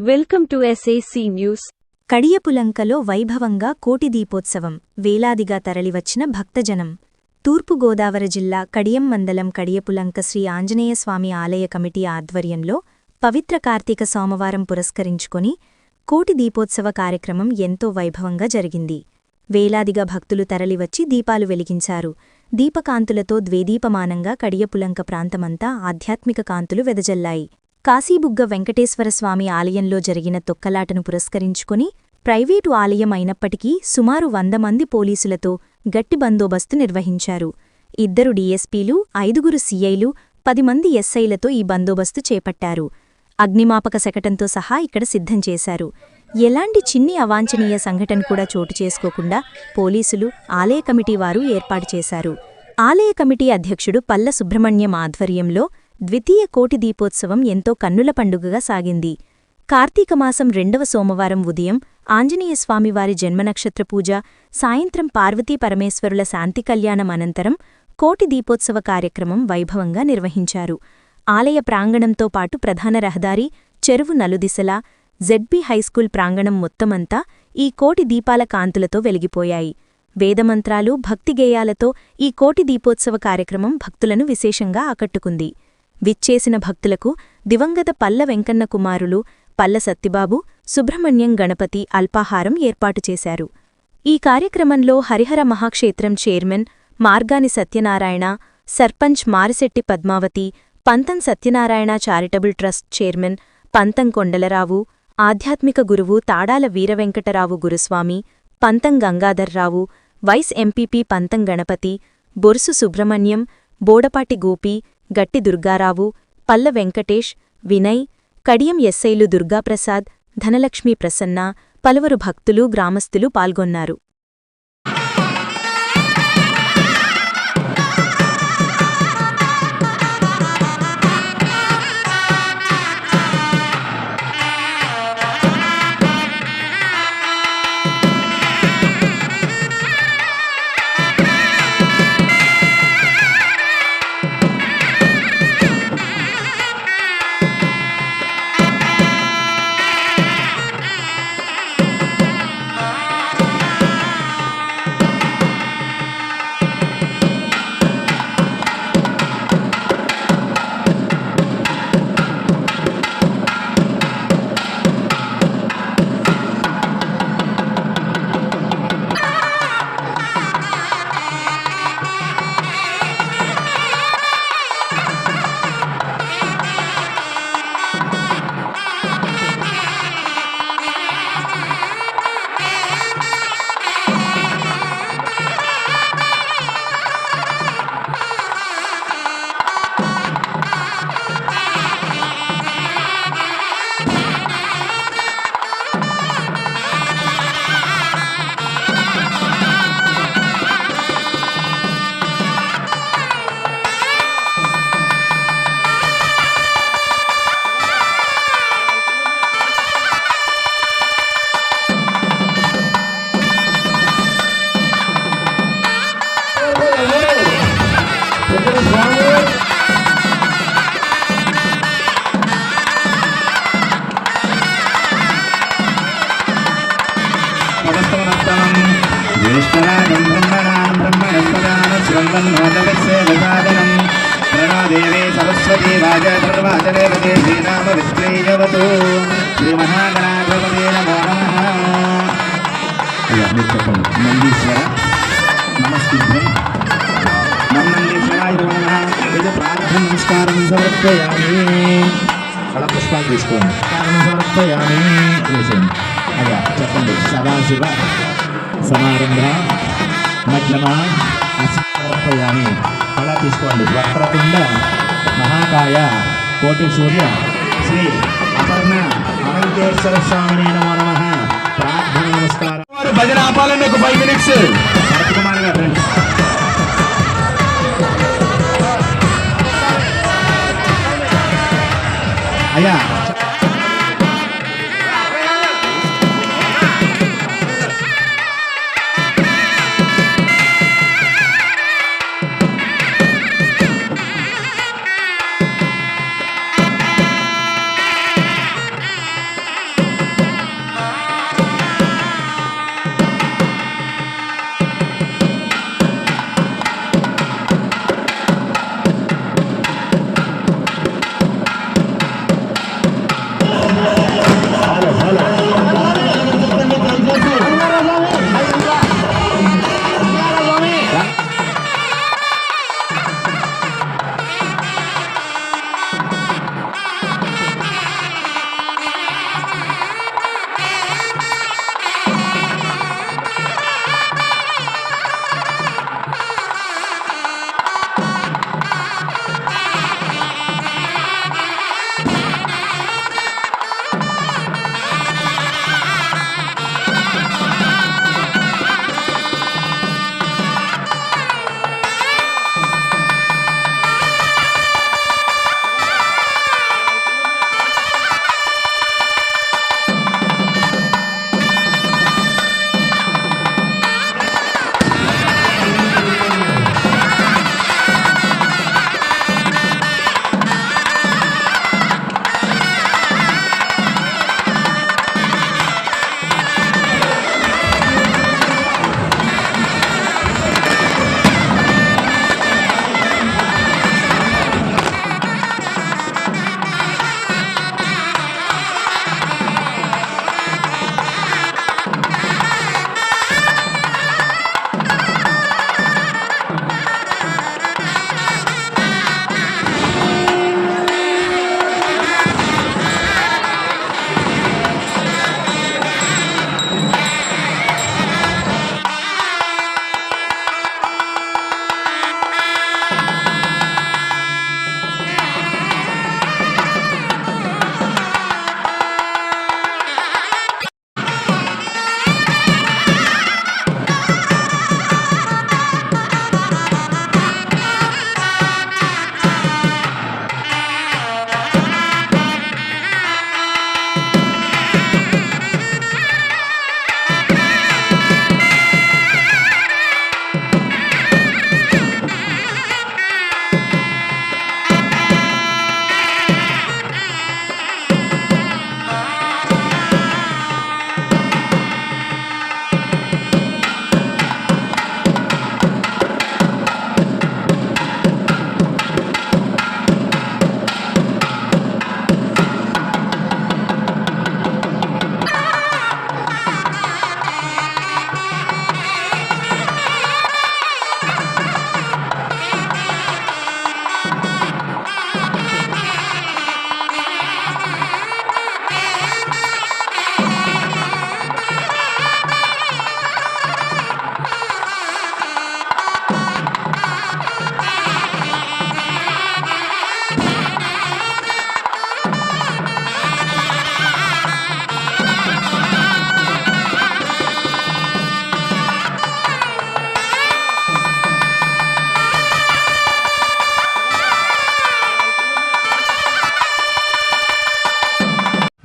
Welcome to SAC news. కడియపులంకలో వైభవంగా కోటి దీపోత్సవం, వేలాదిగా తరలివచ్చిన భక్తజనం. తూర్పుగోదావరి జిల్లా కడియం మండలం కడియపులంక శ్రీ ఆంజనేయస్వామి ఆలయ కమిటీ ఆధ్వర్యంలో పవిత్ర కార్తీక సోమవారం పురస్కరించుకొని కోటి దీపోత్సవ కార్యక్రమం ఎంతో వైభవంగా జరిగింది. వేలాదిగా భక్తులు తరలివచ్చి దీపాలు వెలిగించారు. దీపకాంతులతో ద్వేదీపమానంగా కడియపులంక ప్రాంతమంతా ఆధ్యాత్మిక కాంతులు వెదజల్లాయి. కాశీబుగ్గ వెంకటేశ్వరస్వామి ఆలయంలో జరిగిన తొక్కలాటను పురస్కరించుకొని ప్రైవేటు ఆలయం అయినప్పటికీ సుమారు 100 మంది పోలీసులతో గట్టి బందోబస్తు నిర్వహించారు. 2 డీఎస్పీలు, 5 సీఐలు, 10 మంది ఎస్ఐలతో ఈ బందోబస్తు చేపట్టారు. అగ్నిమాపక శకటంతో సహా ఇక్కడ సిద్ధం చేశారు. ఎలాంటి చిన్ని అవాంఛనీయ సంఘటన కూడా చోటు చేసుకోకుండా పోలీసులు, ఆలయ కమిటీ వారు ఏర్పాటు చేశారు. ఆలయ కమిటీ అధ్యక్షుడు పల్ల సుబ్రహ్మణ్యం ఆధ్వర్యంలో ద్వితీయ కోటి దీపోత్సవం ఎంతో కన్నుల పండుగగా సాగింది. కార్తీకమాసం 2వ సోమవారం ఉదయం ఆంజనేయస్వామివారి జన్మనక్షత్ర పూజ, సాయంత్రం పార్వతీ పరమేశ్వరుల శాంతి కళ్యాణం అనంతరం కోటి దీపోత్సవ కార్యక్రమం వైభవంగా నిర్వహించారు. ఆలయ ప్రాంగణంతో పాటు ప్రధాన రహదారి, చెరువు నలుదిశలా, జెడ్బీ హైస్కూల్ ప్రాంగణం మొత్తమంతా ఈ కోటి దీపాల కాంతులతో వెలిగిపోయాయి. వేదమంత్రాలు, భక్తిగేయాలతో ఈ కోటి దీపోత్సవ కార్యక్రమం భక్తులను విశేషంగా ఆకట్టుకుంది. విచ్చేసిన భక్తులకు దివంగత పల్ల వెంకన్న కుమారులు పల్ల సత్తిబాబు, సుబ్రహ్మణ్యం గణపతి అల్పాహారం ఏర్పాటు చేశారు. ఈ కార్యక్రమంలో హరిహర మహాక్షేత్రం చైర్మన్ మార్గాని సత్యనారాయణ, సర్పంచ్ మారిశెట్టి పద్మావతి, పంతం సత్యనారాయణ చారిటబుల్ ట్రస్ట్ చైర్మన్ పంతం కొండలరావు, ఆధ్యాత్మిక గురువు తాడాల వీరవెంకటరావు గురుస్వామి, పంతం గంగాధర్రావు, వైస్ ఎంపీపీ పంతం గణపతి, బొరుసు సుబ్రహ్మణ్యం, బోడపాటి గోపి, గట్టి దుర్గారావు, పల్ల వెంకటేష్, వినయ్, కడియం ఎస్ఐలు దుర్గాప్రసాద్, ధనలక్ష్మీ ప్రసన్న, పలువురు భక్తులు, గ్రామస్తులు పాల్గొన్నారు. ज्येष्ठराजं ब्रह्मणां ब्रह्मणस्पदानस्वन्दन्नोदविश्वेदसादनं प्रणो देवी सरस्वती वाजधर्वाचलेवते श्रीरामविष्णेयवतु श्रीमहागणाधिपते नमो नमः. నందీశ్వర నమస్కృత్యం నందీశ్వరాయ నమః. ఇది ప్రార్థన నమస్కారం సమర్పయామి. అలా పుష్పాలు తీసుకోండి. సమర్పయామి వేసేయండి. అయ్యా చెప్పండి. సదాశివ సమారంభ మధ్యమ సమర్పయామి. అలా తీసుకోండి. వక్రతుండ మహాకాయ కోటి సూర్య శ్రీ అపర్ణ అనంతేశ్వర స్వామినే నమో నమః. ప్రార్థన నమస్కారం. భజన ఆపాలండి. ఒక 5 minutes. భరత్ కుమార్ గారు రండి. అయ్యా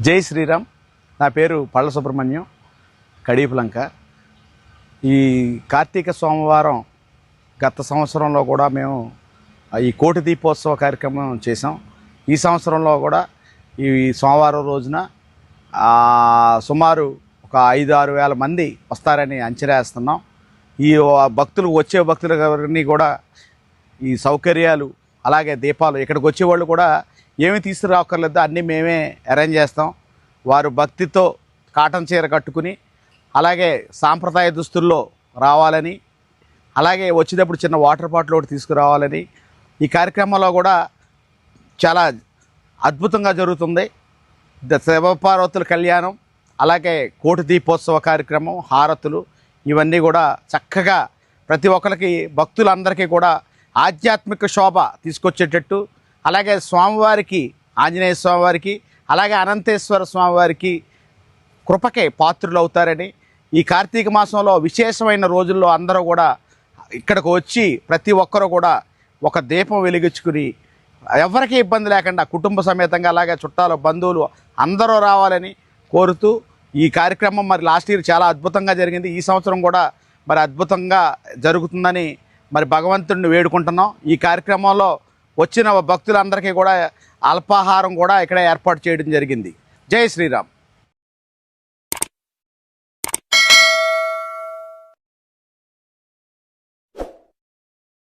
జై శ్రీరామ్. నా పేరు పళ్ళ సుబ్రహ్మణ్యం, కడియపులంక. ఈ కార్తీక సోమవారం గత సంవత్సరంలో కూడా మేము ఈ కోటి దీపోత్సవ కార్యక్రమం చేసాం. ఈ సంవత్సరంలో కూడా ఈ సోమవారం రోజున సుమారు ఒక 5-6 వేల మంది వస్తారని అంచనా వేస్తున్నాం. ఈ వచ్చే భక్తులన్నీ కూడా ఈ సౌకర్యాలు అలాగే దీపాలు ఇక్కడికి వచ్చేవాళ్ళు కూడా ఏమీ తీసుకురావక్కర్లేదు, అన్నీ మేమే అరేంజ్ చేస్తాం. వారు భక్తితో కాటన్ చీర కట్టుకుని అలాగే సాంప్రదాయ దుస్తుల్లో రావాలని, అలాగే వచ్చేటప్పుడు చిన్న వాటర్ బాటిల్ ఒకటి తీసుకురావాలని ఈ కార్యక్రమంలో కూడా చాలా అద్భుతంగా జరుగుతుంది. శివపార్వతుల కళ్యాణం, అలాగే కోటి దీపోత్సవ కార్యక్రమం, హారతులు ఇవన్నీ కూడా చక్కగా ప్రతి ఒక్కరికి భక్తులందరికీ కూడా ఆధ్యాత్మిక శోభ తీసుకొచ్చేటట్టు, అలాగే స్వామివారికి, ఆంజనేయ స్వామివారికి అలాగే అనంతేశ్వర స్వామివారికి కృపకే పాత్రులు అవుతారని, ఈ కార్తీక మాసంలో విశేషమైన రోజుల్లో అందరూ కూడా ఇక్కడికి వచ్చి ప్రతి ఒక్కరూ కూడా ఒక దీపం వెలిగించుకుని ఎవరికీ ఇబ్బంది లేకుండా కుటుంబ సమేతంగా అలాగే చుట్టాలు బంధువులు అందరూ రావాలని కోరుతూ ఈ కార్యక్రమం మరి లాస్ట్ ఇయర్ చాలా అద్భుతంగా జరిగింది. ఈ సంవత్సరం కూడా మరి అద్భుతంగా జరుగుతుందని మరి భగవంతుడిని వేడుకుంటున్నాం. ఈ కార్యక్రమంలో వచ్చిన భక్తులందరికీ కూడా అల్పాహారం కూడా ఇక్కడ ఏర్పాటు చేయడం జరిగింది. జై శ్రీరామ్.